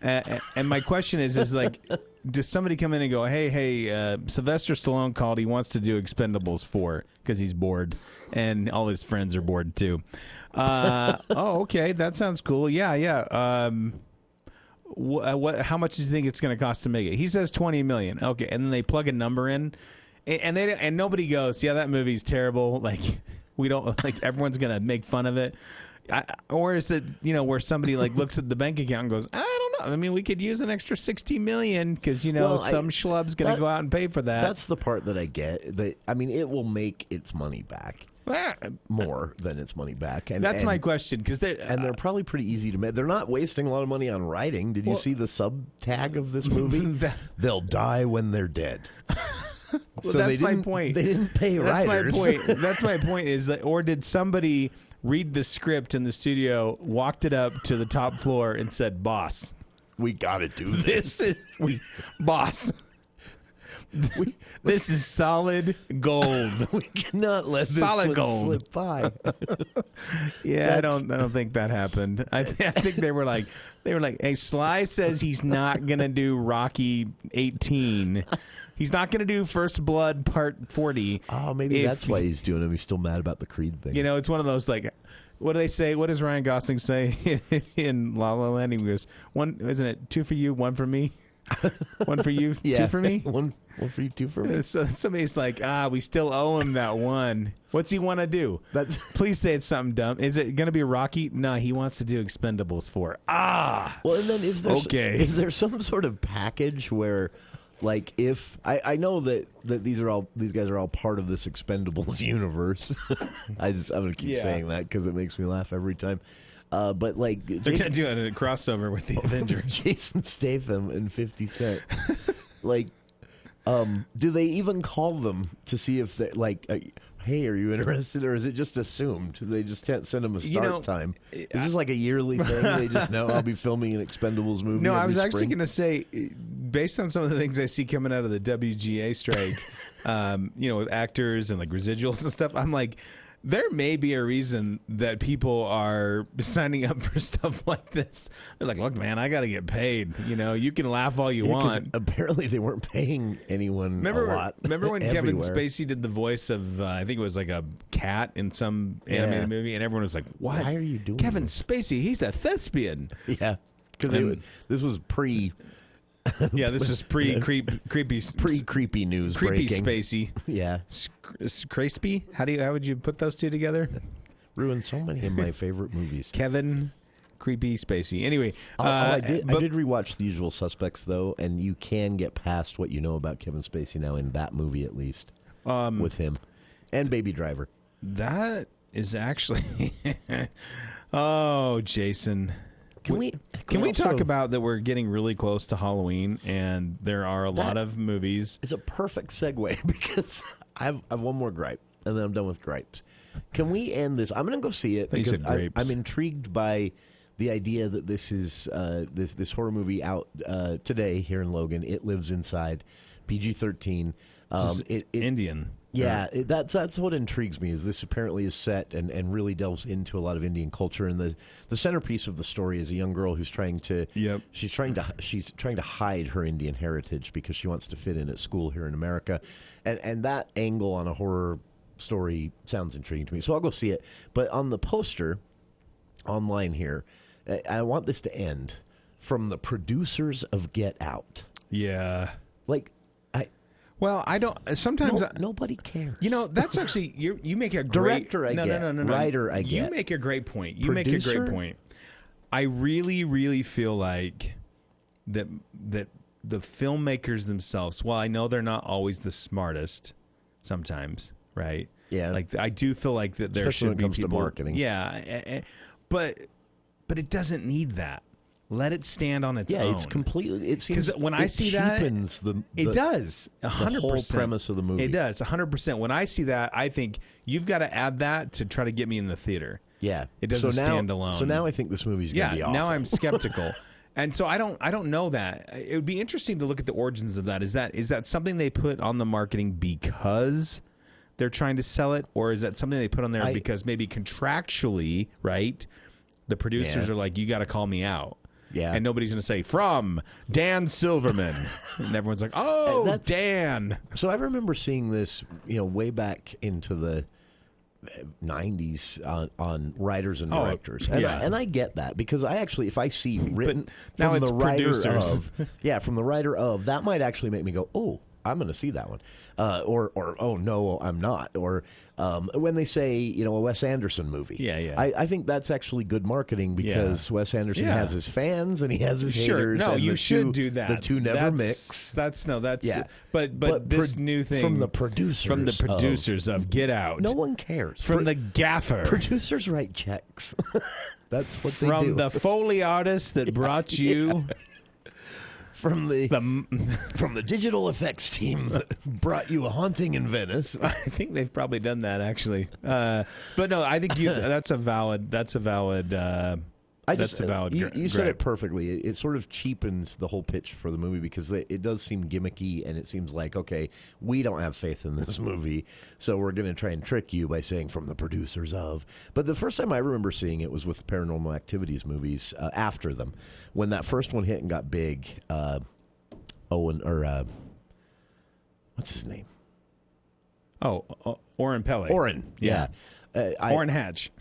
And my question is like, does somebody come in and go, hey, Sylvester Stallone called. He wants to do Expendables 4 because he's bored, and all his friends are bored too. Okay, that sounds cool. Yeah. How much do you think it's going to cost to make it? He says $20 million. Okay, and then they plug a number in, and nobody goes, yeah, that movie's terrible. Like, we don't, like, everyone's going to make fun of it. Or is it, where somebody like looks at the bank account and goes, I don't know. I mean, we could use an extra $60 million because some schlub's going to go out and pay for that. That's the part that I get. It will make its money back. More than its money back. And that's my question, because they're probably pretty easy to make. They're not wasting a lot of money on writing. Did you see the sub tag of this movie? They'll die when they're dead. Well, so that's my point. They didn't pay writers. That's my point. That's my point. Is that, or did somebody read the script in the studio, walked it up to the top floor, and said, "Boss, we got to do this. Boss." This is solid gold. We cannot let solid this gold slip by. Yeah, I don't think that happened. I think they were like, hey, Sly says he's not gonna do Rocky 18. He's not gonna do First Blood Part 40. Oh, maybe that's why he's doing it. He's still mad about the Creed thing. It's one of those, like, what do they say? What does Ryan Gosling say in La La Land? He goes, isn't it 2 for you, 1 for me? 1 for you, 2 for me? One for you, 2 for me. So somebody's like, we still owe him that 1. What's he want to do? Please say it's something dumb. Is it going to be Rocky? No, he wants to do Expendables 4. Well, and then is there some sort of package where, like, if I know that these guys are all part of this Expendables universe. I'm going to keep saying that because it makes me laugh every time. But like, they're going to do a crossover with the Avengers. Jason Statham and 50 Cent. Like, do they even call them to see if they're like, hey, are you interested, or is it just assumed? They just can't send them a start time. Is this like a yearly thing? They just know I'll be filming an Expendables movie. No, I was actually going to say, based on some of the things I see coming out of the WGA strike, with actors and like residuals and stuff, I'm like, there may be a reason that people are signing up for stuff like this. They're like, look, man, I got to get paid. You can laugh all you want. Apparently, they weren't paying anyone a lot. Remember when Kevin Spacey did the voice of, I think it was like a cat in some animated movie, and everyone was like, what? Why are you doing Kevin Spacey, he's a thespian. Yeah, because this was pre... Yeah, this is creepy news. Creepy breaking. Spacey. Yeah, crispy. How would you put those two together? Ruined so many of my favorite movies. Kevin, creepy Spacey. Anyway, I did rewatch The Usual Suspects though, and you can get past what you know about Kevin Spacey now in that movie at least, with him and Baby Driver. That is actually, oh, Jason. Can we also talk about that we're getting really close to Halloween, and there are a lot of movies? It's a perfect segue because I have one more gripe, and then I'm done with gripes. Can we end this? I'm going to go see it because I'm intrigued by the idea that this is this horror movie out today here in Logan. It Lives Inside. PG-13. Indian. Yeah, that's what intrigues me. Is this apparently is set and really delves into a lot of Indian culture, and the centerpiece of the story is a young girl who's trying to she's trying to hide her Indian heritage because she wants to fit in at school here in America, and that angle on a horror story sounds intriguing to me. So I'll go see it. But on the poster online here, I want this to end from the producers of Get Out. Yeah, like. Well, I don't. Sometimes nobody cares. You know, that's actually you make a great director. I no, get. No. Writer. I get. You make a great point. You Producer? make a great point. I really, really feel like that the filmmakers themselves. Well, I know they're not always the smartest. Sometimes, right? Yeah. Like I do feel like that there Especially when should it be comes to people. marketing. Yeah, but it doesn't need that. Let it stand on its own. Yeah, it's completely. It seems because when I see that, it does 100%. The whole premise of the movie. It does 100%. When I see that, I think you've got to add that to try to get me in the theater. Yeah, it doesn't stand alone. So now I think this movie's going to be awful. Now I'm skeptical, and so I don't know that. It would be interesting to look at the origins of that. Is that something they put on the marketing because they're trying to sell it, or is that something they put on there because maybe contractually, right? The producers are like, you got to call me out. Yeah. And nobody's going to say, from Dan Silverman. And everyone's like, oh, Dan. So I remember seeing this, way back into the 90s on writers and directors. And I get that because I actually, if I see written now from it's the writer producers. from the writer of, that might actually make me go, oh, I'm going to see that one. Or oh, no, I'm not. Or when they say, a Wes Anderson movie. Yeah. I think that's actually good marketing because Wes Anderson has his fans and he has his haters. No, and you should do that. The two never mix. But this new thing. From the producers. Of Get Out. No one cares. From the gaffer. Producers write checks. That's what they do. From the Foley artist that brought you... From the digital effects team that brought you A Haunting in Venice. I think they've probably done that actually, but no, I think that's a valid. You said it perfectly. It sort of cheapens the whole pitch for the movie because it does seem gimmicky, and it seems like, okay, we don't have faith in this movie, so we're going to try and trick you by saying from the producers of. But the first time I remember seeing it was with Paranormal Activities movies after them. When that first one hit and got big, what's his name? Oren Peli. Oren, yeah. Orrin Hatch,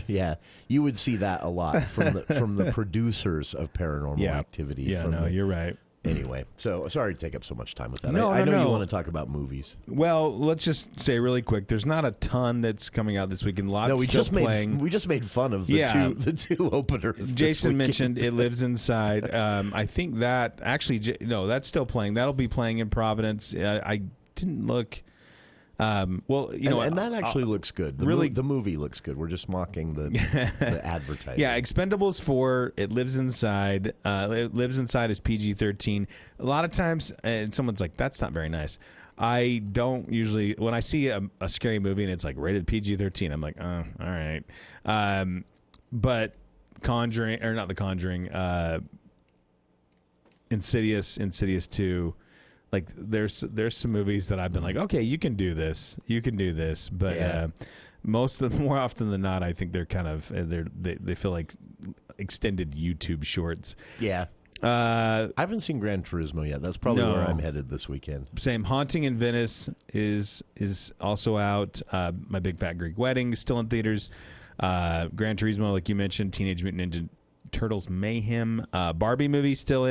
yeah. You would see that a lot from the producers of Paranormal Activity. Yeah, you're right. Anyway, so sorry to take up so much time with that. No, I know you want to talk about movies. Well, let's just say really quick, there's not a ton that's coming out this weekend. Lots we just made fun of the two openers. Jason mentioned It Lives Inside. I think that actually, that's still playing. That'll be playing in Providence. I didn't look. And that actually looks good. The movie looks good. We're just mocking the advertising. Yeah, Expendables 4, It Lives Inside. It Lives Inside is PG-13. A lot of times, and someone's like, that's not very nice. I don't usually, when I see a scary movie and it's like rated PG-13, I'm like, oh, all right. But Conjuring, or not The Conjuring, Insidious 2, like there's some movies that I've been like, okay, you can do this, but more often than not, I think they're kind of they feel like extended YouTube shorts. Yeah. I haven't seen Gran Turismo yet. That's probably where I'm headed this weekend. Same. Haunting in Venice is also out. My Big Fat Greek Wedding is still in theaters. Gran Turismo, like you mentioned, Teenage Mutant Ninja Turtles Mayhem, Barbie movie still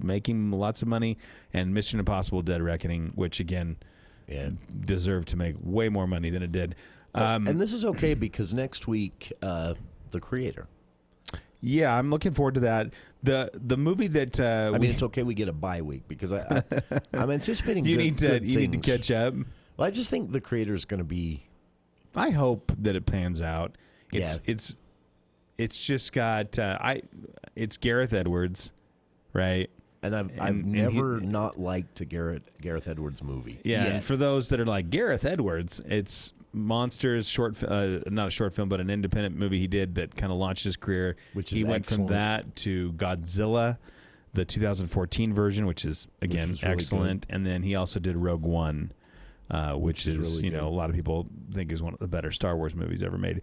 making lots of money, and Mission Impossible Dead Reckoning, which again deserved to make way more money than it did. And this is okay because next week, The Creator. Yeah, I'm looking forward to that. The movie that it's okay we get a bye week because I'm anticipating you need to catch up. Well, I just think The Creator is going to be. I hope that it pans out. It's just got it's Gareth Edwards, right? And I've never not liked a Gareth Edwards movie. Yeah, and for those that are like Gareth Edwards, it's Monsters not a short film, but an independent movie he did that kind of launched his career. Which is he went from that to Godzilla, the 2014 version, which is again Which is really excellent, and then he also did Rogue One, which is really a lot of people think is one of the better Star Wars movies ever made.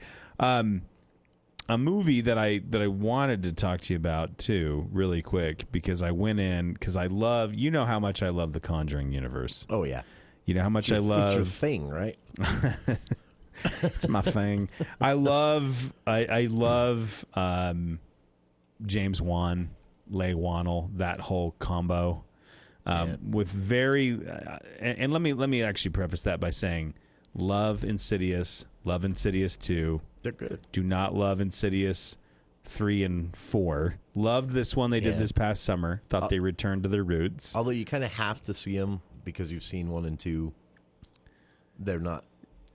A movie that I wanted to talk to you about too, really quick, because I went in because I love, how much I love the Conjuring universe. Oh yeah, you know how much I love. It's your thing, right? It's my thing. I love James Wan, Leigh Whannell, that whole combo. With very and let me actually preface that by saying, love Insidious 2. They're good. Do not love Insidious 3 and 4. Loved this one they did this past summer. Thought they returned to their roots. Although you kind of have to see them because you've seen 1 and 2. They're not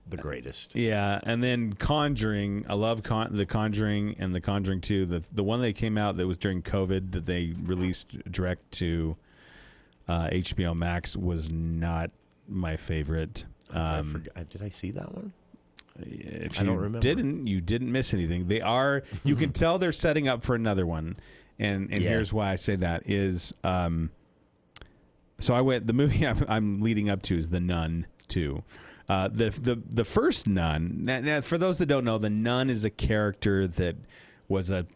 the greatest. Yeah, and then Conjuring. I love The Conjuring and The Conjuring 2. The one that came out that was during COVID that they released direct to HBO Max was not my favorite. Did I see that one? If I don't you remember. you didn't miss anything. They are. You can tell they're setting up for another one, and here's why I say that is. So I went. The movie I'm leading up to is The Nun 2. The first Nun. Now, for those that don't know, the Nun is a character that was not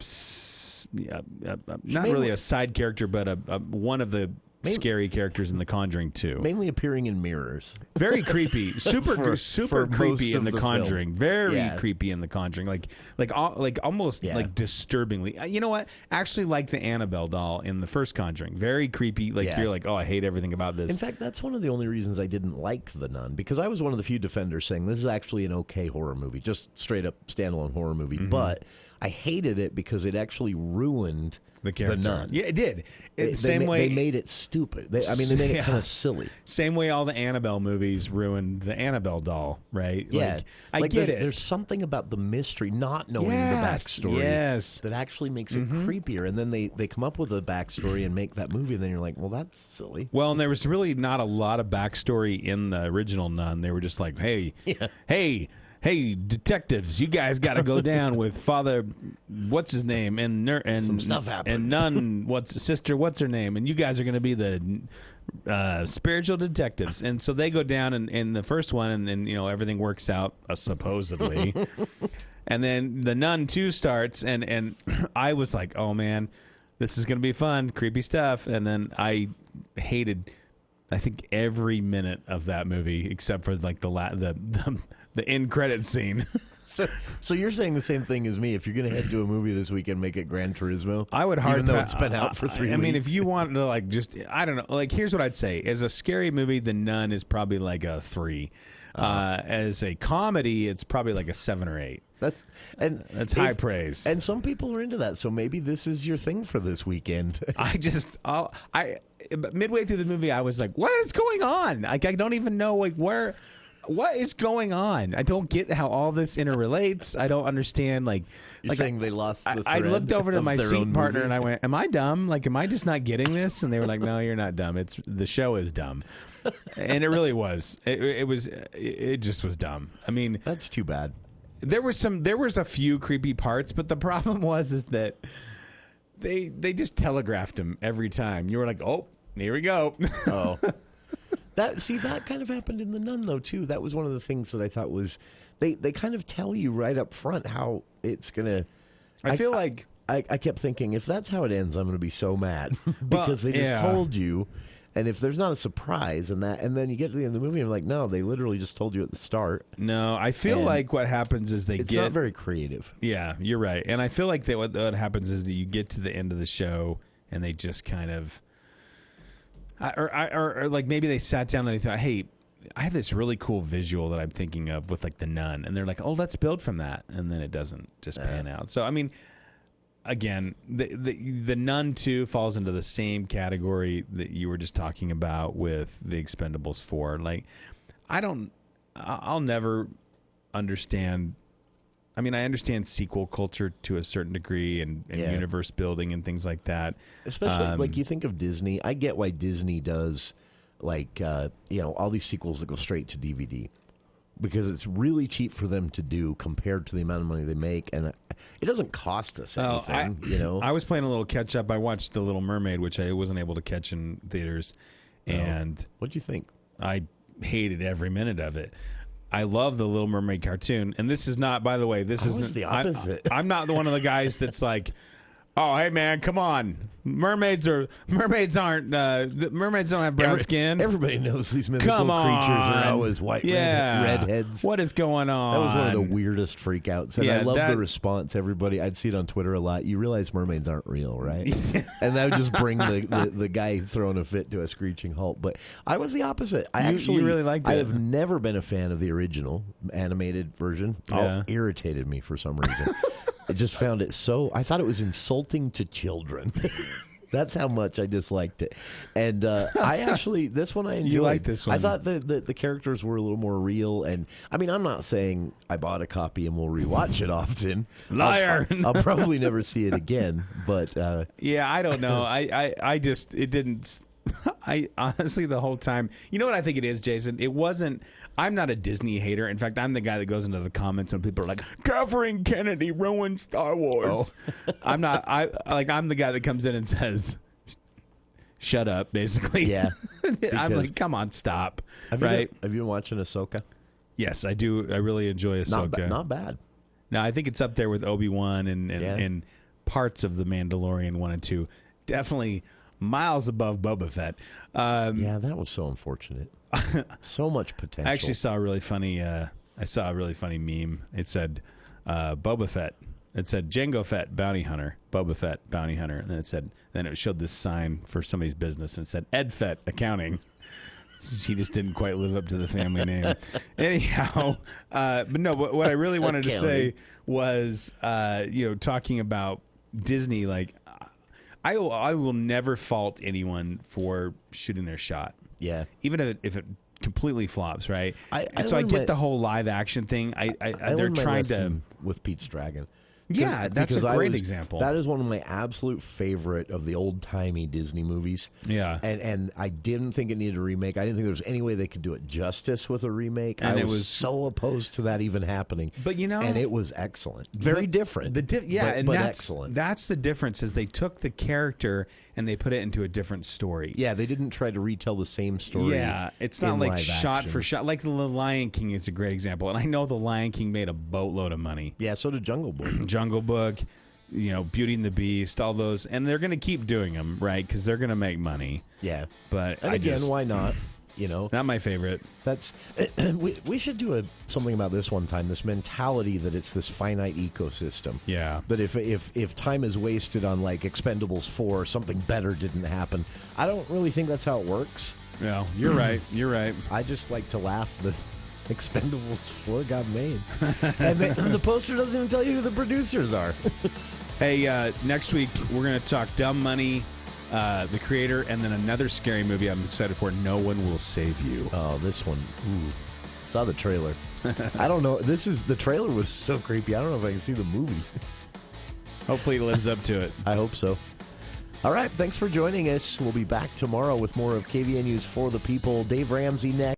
really a side character, but one of the scary characters in The Conjuring 2. Mainly appearing in mirrors. Very creepy. Super for creepy most in The of Conjuring. film. Very creepy in The Conjuring. Like almost like disturbingly. You know what? Actually like the Annabelle doll in the first Conjuring. Very creepy. You're like, oh, I hate everything about this. In fact, that's one of the only reasons I didn't like The Nun, because I was one of the few defenders saying this is actually an okay horror movie, just straight up standalone horror movie. Mm-hmm. But I hated it because it actually ruined the character. The Nun. Yeah, it did. They made it stupid. They made it kind of silly. Same way all the Annabelle movies ruined the Annabelle doll, right? Yeah. I get it. There's something about the mystery, not knowing the backstory, that actually makes it creepier. And then they come up with a backstory and make that movie, and then you're like, well, that's silly. Well, and there was really not a lot of backstory in the original Nun. They were just like, hey, detectives, you guys got to go down with Father, what's his name, and some stuff happened. And Nun, sister, what's her name, and you guys are going to be the spiritual detectives. And so they go down in the first one, and then everything works out supposedly. And then the Nun 2 starts, and I was like, oh man, this is going to be fun, creepy stuff. And then I hated, I think, every minute of that movie except for like the end credit scene. So you're saying the same thing as me. If you're going to head to a movie this weekend, make it Gran Turismo. I would even though it's been out for 3 weeks. I mean, if you want to I don't know. Here's what I'd say: as a scary movie, The Nun is probably like a 3. As a comedy, it's probably like a 7 or 8. That's high praise. And some people are into that. So maybe this is your thing for this weekend. Midway through the movie, I was like, "What is going on?" I don't even know where. What is going on? I don't get how all this interrelates. I don't understand. You're saying they lost the thread I looked over to my their seat own partner movie? and I went, "Am I dumb? Am I just not getting this?" And they were like, "No, you're not dumb. The show is dumb." And it really was. It just was dumb. I mean, that's too bad. There was a few creepy parts, but the problem is that they just telegraphed them every time. You were like, "Oh, here we go." Oh. That kind of happened in The Nun, though, too. That was one of the things that I thought was they kind of tell you right up front how it's going to... I feel like... I kept thinking, if that's how it ends, I'm going to be so mad. Because they just told you, and if there's not a surprise and then you get to the end of the movie and you're like, no, they literally just told you at the start. No, I feel like what happens is it's not very creative. Yeah, you're right. And I feel like that what happens is that you get to the end of the show and they just kind of... Or like maybe they sat down and they thought, hey, I have this really cool visual that I'm thinking of with the Nun. And they're like, oh, let's build from that. And then it doesn't just pan out. So, I mean, again, the Nun 2 falls into the same category that you were just talking about with the Expendables 4. I'll never understand. I mean, I understand sequel culture to a certain degree and universe building and things like that. Especially, you think of Disney. I get why Disney does, all these sequels that go straight to DVD. because it's really cheap for them to do compared to the amount of money they make, and it doesn't cost us anything. I was playing a little catch up. I watched The Little Mermaid, which I wasn't able to catch in theaters, and what'd you think? I hated every minute of it. I love the Little Mermaid cartoon, and this is not, by the way, this isn't the opposite. I'm not one of the guys that's like, oh, hey man, come on, mermaids don't have brown skin. Everybody knows these mythical creatures are always white redheads. What is going on? That was one of the weirdest freakouts, and I love the response. Everybody, I'd see it on Twitter a lot. You realize mermaids aren't real, right? And that would just bring the guy throwing a fit to a screeching halt. But I was the opposite. You really liked it. I have never been a fan of the original animated version. Yeah. It irritated me for some reason. I just found it I thought it was insulting to children. That's how much I disliked it. And this one I enjoyed. You like this one? I thought the characters were a little more real. And I mean, I'm not saying I bought a copy and will rewatch it often. Liar! I'll probably never see it again. But yeah, I don't know. It didn't. I honestly, the whole time, you know what I think it is, Jason? It wasn't. I'm not a Disney hater. In fact, I'm the guy that goes into the comments when people are like, Catherine Kennedy ruined Star Wars. Oh. I'm not. I'm the guy that comes in and says, shut up, basically. Yeah. I'm like, come on, stop. Have you been watching Ahsoka? Yes, I do. I really enjoy Ahsoka. Not bad. No, I think it's up there with Obi-Wan and parts of The Mandalorian 1 and 2. Definitely miles above Boba Fett. Yeah, that was so unfortunate. So much potential. I actually saw a really funny. I saw a really funny meme. It said Boba Fett. It said Jango Fett, bounty hunter. Boba Fett, bounty hunter. And then it showed this sign for somebody's business, and it said Ed Fett, accounting. She just didn't quite live up to the family name. Anyhow, but no. What I really wanted to say was, talking about Disney. Like, I will never fault anyone for shooting their shot. Yeah, even if it completely flops, right? I get the whole live action thing. They're trying to with Pete's Dragon. Yeah, that's a great example. That is one of my absolute favorite of the old-timey Disney movies. Yeah. And I didn't think it needed a remake. I didn't think there was any way they could do it justice with a remake. And I was so opposed to that even happening. But, and it was excellent. Very different. But that's excellent. That's the difference is they took the character and they put it into a different story. Yeah, they didn't try to retell the same story. Yeah, it's not like shot for shot. Like The Lion King is a great example. And I know The Lion King made a boatload of money. Yeah, so did Jungle Book. Jungle Book, Beauty and the Beast, all those. And they're going to keep doing them, right? Because they're going to make money. Yeah. But why not? Not my favorite. That's we should do something about this one time. This mentality that it's this finite ecosystem. Yeah. But if time is wasted on like Expendables 4, something better didn't happen. I don't really think that's how it works. No, you're right. You're right. I just like to laugh that Expendables 4 got made, and the poster doesn't even tell you who the producers are. Hey, next week we're going to talk Dumb Money. The Creator, and then another scary movie I'm excited for, No One Will Save You. Oh, this one. Ooh. Saw the trailer. I don't know. The trailer was so creepy. I don't know if I can see the movie. Hopefully it lives up to it. I hope so. All right. Thanks for joining us. We'll be back tomorrow with more of KVNU's For the People. Dave Ramsey next.